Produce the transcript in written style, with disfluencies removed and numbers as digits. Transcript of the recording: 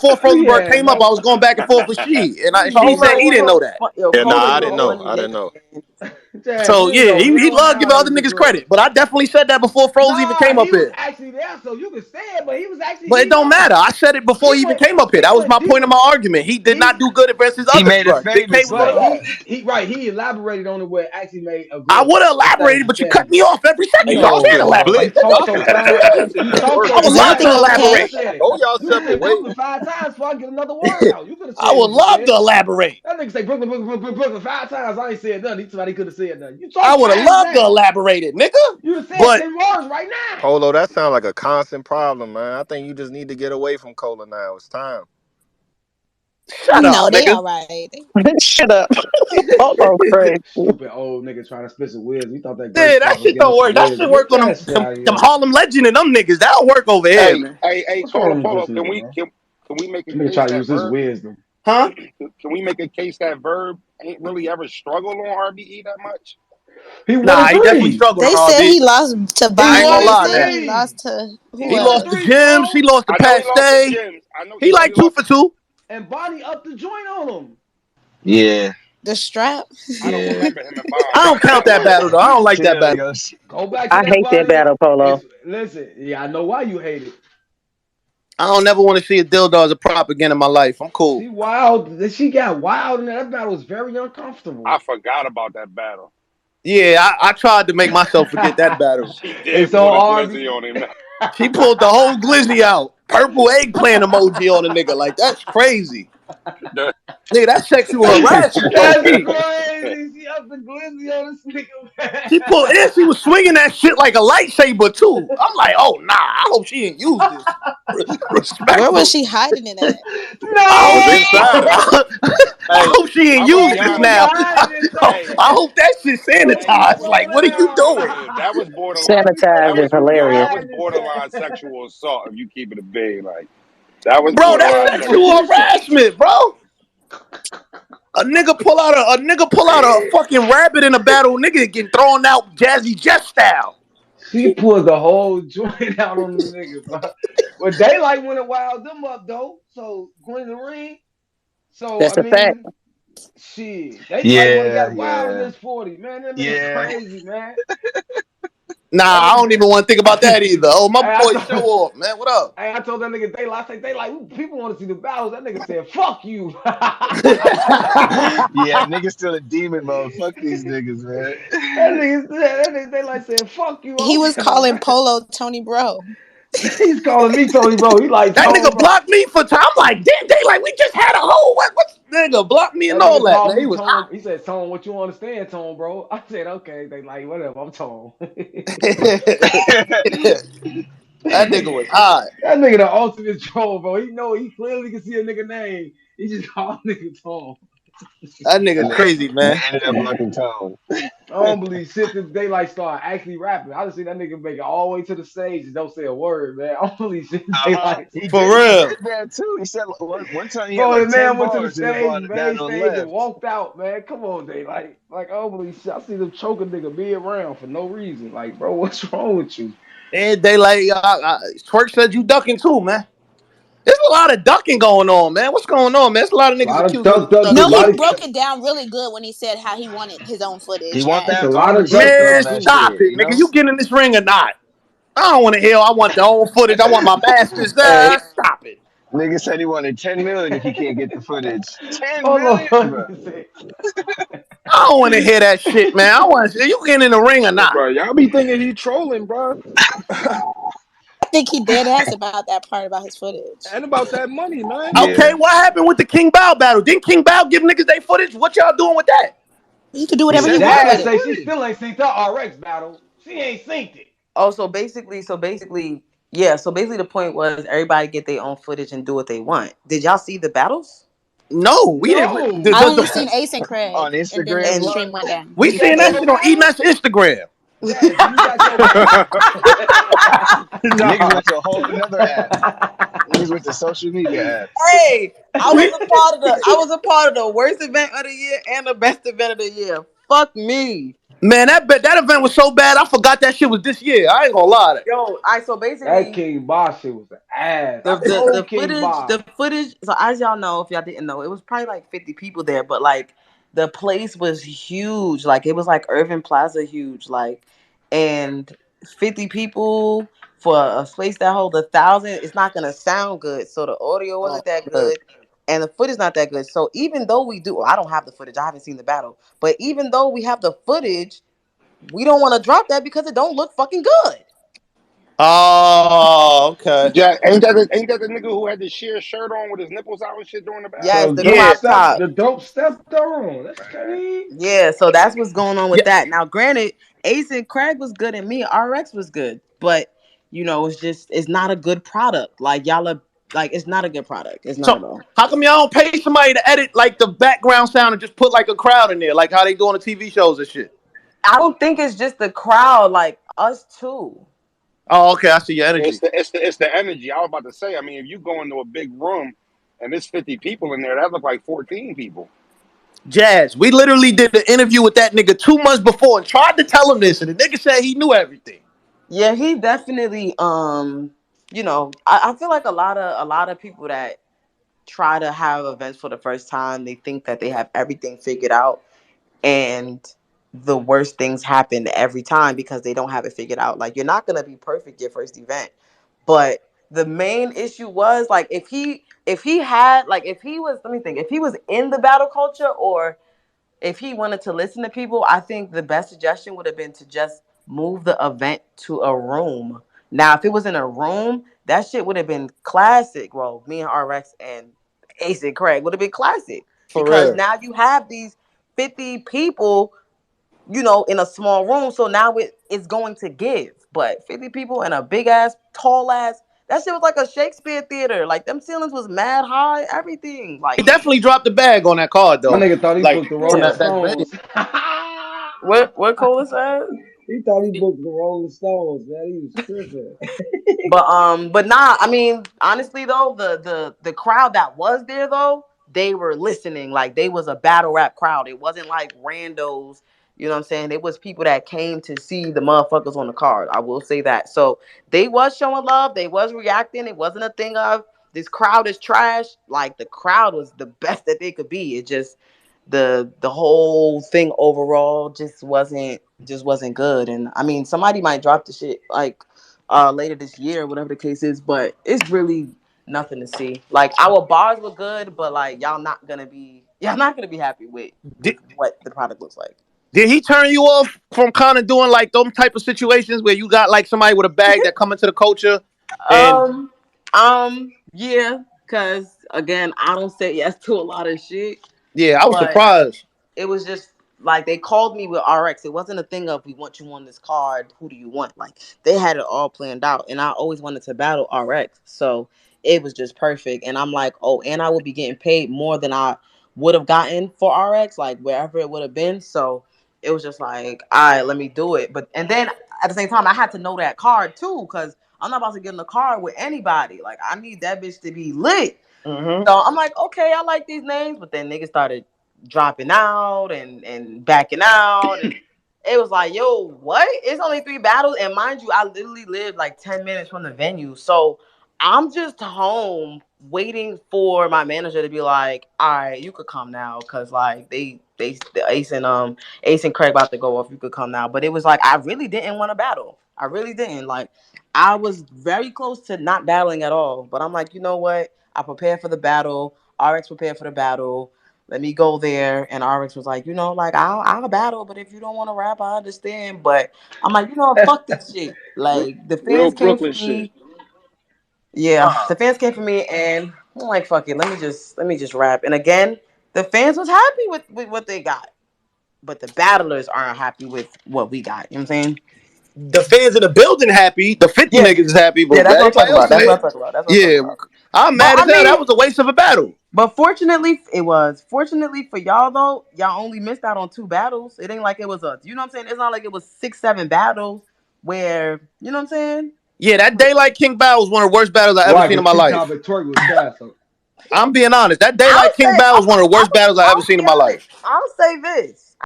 before Frozenberg came up, I was going back and forth with she, and she said he didn't know that. Yeah, nah, I didn't know. I didn't know. So yeah, he loved giving other niggas credit, but I definitely said that before Froze even came up He here. was actually there, so you can say it, but he was actually. But it don't matter. I said it before he even came up here. That was my point of my argument. He did not do good versus other. He made it famous. He elaborated on it where it actually made a good. I would have elaborated, but you cut me off every second. Y'all can't elaborate. I would love to elaborate. Oh, y'all separate. Brooklyn 5 times before I get another word out. You could have said I would love to elaborate. That nigga say Brooklyn 5 times. I ain't said nothing. Somebody could have said nothing. I would have loved to elaborate it, nigga. You have said 10 words right now. Polo, that sounds like a constant problem, man. I think you just need to get away from Cola now. It's time. Shut up, no, they nigga. all right. Shut up. Polo crazy. Stupid old nigga trying to spit some whiz. We thought that. Yeah, that shit don't work. That shit work on them Harlem Legend and them niggas. That'll work over here, man. Hey, Polo, can we make a case try to that use his Verb? wisdom? Huh? Can we make a case that Verb ain't really ever struggled on RBE that much? He definitely struggled. They said he lost to Biden. He lost to he lost the gyms. He lost the Pasté. He like 2 for 2. And Bonnie upped the joint on him. Yeah. The strap. I don't remember him. I don't count that battle though. I don't like that battle. Go back. To I hate that battle, Polo. Listen, yeah, I know why you hate it. I don't never want to see a dildo as a prop again in my life. I'm cool. She wild. She got wild, and that battle was very uncomfortable. I forgot about that battle. Yeah, I tried to make myself forget that battle. She did put a glizzy on him. She pulled the whole glizzy out. Purple eggplant emoji on the nigga. Like, that's crazy. Nigga, that's sexual harassment. That's crazy. She upped the glizzy on this nigga, She pulled in. She was swinging that shit like a lightsaber, too. I'm like, oh, nah. I hope she didn't use this. Respect. Where was she hiding it at? No! I hope she didn't use this now. I hope that shit sanitized. Like, what are you doing? That was borderline. Sanitized is hilarious. That was borderline sexual assault if you keep it a big. Like, that was that's sexual harassment, bro. A nigga pull out a fucking rabbit in a battle. Nigga getting thrown out Jazzy Jeff style. She pulled the whole joint out on the nigga, bro. Well, Daylight went and wild them up though. So going to the ring. So that's a fact. Shit, they got wild in this 40, man. That nigga crazy, man. Nah, I don't even want to think about that either. Oh, my boy, show off, man. What up? Hey, I told that nigga Daylight, I said, Daylight, people want to see the battles. That nigga said, fuck you. Yeah, niggas still in demon mode. Fuck these niggas, man. That nigga Daylight said, fuck you. He was calling Polo Tony Bro. He's calling me Tony Bro. He like, that nigga blocked me for time. I'm like, damn, Daylight, we just had a whole what nigga blocked me and all that. Man, he said, Tone, what you understand, Tone, bro? I said, okay. They like, whatever, I'm Tone. That nigga was hot. That nigga the ultimate troll, bro. He clearly can see a nigga name. He just called nigga Tone. That nigga crazy, man. Ended up looking Tone. I don't believe shit since Daylight started actually rapping. I just see that nigga make it all the way to the stage and don't say a word, man. I don't believe shit. For real. He did that too. He said one time he had like the man 10 went to the bars stage, and walked out, man. Come on, Daylight. Like, I don't believe shit. I see them choking nigga mid-round for no reason. Like, bro, what's wrong with you? And Daylight, Twerk said you ducking too, man. There's a lot of ducking going on, man. What's going on, man? There's a lot of niggas accused. No, he broke it down really good when he said how he wanted his own footage. He want that. Man, stop it, nigga. You get in this ring or not? I don't want to hear. I want the own footage. I want my masters. Stop it. Nigga said he wanted 10 million if he can't get the footage. 10 million. I don't want to hear that shit, man. I want to see you get in the ring or not. Bro, y'all be thinking he trolling, bro. I think he dead ass about that part about his footage. And about that money, man. Okay, what happened with the King Bao battle? Didn't King Bao give niggas their footage? What y'all doing with that? He could do whatever he wants. She still ain't synced her RX battle. She ain't synced it. Oh, so basically, yeah. So basically, the point was everybody get their own footage and do what they want. Did y'all see the battles? No, we didn't. I only seen Ace and Craig on Instagram. And then the stream went down. We seen that shit on Eatman's Instagram. Niggas went to a whole another app. Niggas went to social media app. Hey, I was a part of the worst event of the year and the best event of the year. Fuck me. Man, that event was so bad. I forgot that shit was this year. I ain't gonna lie. Yo, I so That basically King Boss shit was an ass. the I the told the King footage Boss. the footage. So as y'all know, if y'all didn't know, it was probably like 50 people there, but like the place was huge. Like it was like Irving Plaza huge. Like and 50 people for a space that holds 1,000. It's not gonna sound good. So the audio Oh, wasn't that man. good. And the footage not that good. So even though we do, I don't have the footage. I haven't seen the battle. But even though we have the footage, we don't want to drop that because it don't look fucking good. Oh, okay. Yeah, ain't that the nigga who had the sheer shirt on with his nipples out and shit during the battle? Yes, The the dope Yeah, crop step, top. the dope step on. That's Man. clean. Yeah, so that's what's going on yeah. with that. Now, granted, Ace and Craig was good and me, RX was good, but it's not a good product. Like y'all are like it's not a good product. It's not So at all. how come y'all don't pay somebody to edit like the background sound and just put like a crowd in there, like how they do on the TV shows and shit? I don't think it's just the crowd, like us too. Oh, okay. I see your It's energy. the energy. I was about to say. I mean, if you go into a big room and there's 50 people in there, that look like 14 people. Jazz, we literally did the interview with that nigga 2 months before and tried to tell him this, and the nigga said he knew everything. Yeah, he definitely I feel like a lot of people that try to have events for the first time, they think that they have everything figured out, and the worst things happen every time because they don't have it figured out. Like you're not gonna be perfect your first event, but the main issue was like if he had like if he was let me think if he was in the battle culture or if he wanted to listen to people, I think the best suggestion would have been to just move the event to a room. Now, if it was in a room, that shit would have been classic. Well, me and RX and Ace and Craig would have been classic For because real. now you have these 50 people, in a small room. So now it's going to give. But 50 people in a big ass, tall ass, that shit was like a Shakespeare theater. Like them ceilings was mad high, everything. He Like, definitely dropped the bag on that card My though. nigga thought he Like booked the on Rolling yeah. that venue. Stones. What Cola said? He thought he booked the Rolling Stones, man. He was tripping. But nah, I mean, honestly though, the crowd that was there though, they were listening. Like they was a battle rap crowd. It wasn't like randos, you know what I'm saying? It was people that came to see the motherfuckers on the card. I will say that. So they was showing love, they was reacting. It wasn't a thing of this crowd is trash. Like the crowd was the best that they could be. It just the whole thing overall just wasn't good. And I mean somebody might drop the shit like later this year, whatever the case is. But it's really nothing to see. Like our bars look good, but like y'all not gonna be happy with Did, what the product looks like. did he turn you off from kind of doing like them type of situations where you got like somebody with a bag that come into the culture and Um, yeah, cause again, I don't say yes to a lot of shit, yeah, I was but surprised. it was just like they called me with RX. It wasn't a thing of we want you on this card. Who do you want? Like they had it all planned out, and I always wanted to battle RX, so it was just perfect. And I'm like, oh, and I would be getting paid more than I would have gotten for RX, like wherever it would have been. So it was just like, all right, let me do it. But and then at the same time, I had to know that card too, because I'm not about to get in the card with anybody. Like I need that bitch to be lit. Mm-hmm. So I'm like, okay, I like these names, but then niggas started dropping out and backing out, and it was like, yo, what? It's only 3 battles, and mind you, I literally live like 10 minutes from the venue, so I'm just home waiting for my manager to be like, all right, you could come now, cause like the Ace and Craig about to go off. You could come now, but it was like I really didn't want to battle. I really didn't like. I was very close to not battling at all, but I'm like, you know what? I prepared for the battle. RX prepared for the battle. Let me go there. And RX was like, like I'll battle, but if you don't want to rap, I understand. But I'm like, fuck this shit. Like the Real fans came for Brooklyn shit. me. Yeah, the fans came for me, and I'm like, fuck it. Let me just rap. And again, the fans was happy with what they got, but the battlers aren't happy with what we got. You know what I'm saying? The fans in the building happy, the 50 Yeah, niggas is happy, yeah. but That's what I'm everybody talking else about. That's what man. I'm talking about. That's what I'm talking Yeah. about. I'm But mad I as hell. That mean, was a waste of a battle. But fortunately, it was. Fortunately for y'all, though, y'all only missed out on 2 battles. It ain't like it was you know what I'm saying? It's not like it was 6, 7 battles where, you know what I'm saying? Yeah, that Daylight King battle was one of the worst battles I ever Why? seen in Because my T-Top life. and Twerk was trash. So I'm being honest. That I'll Daylight King say, battle was one of the worst battles I ever I'll seen be in my honest. life. I'll say this.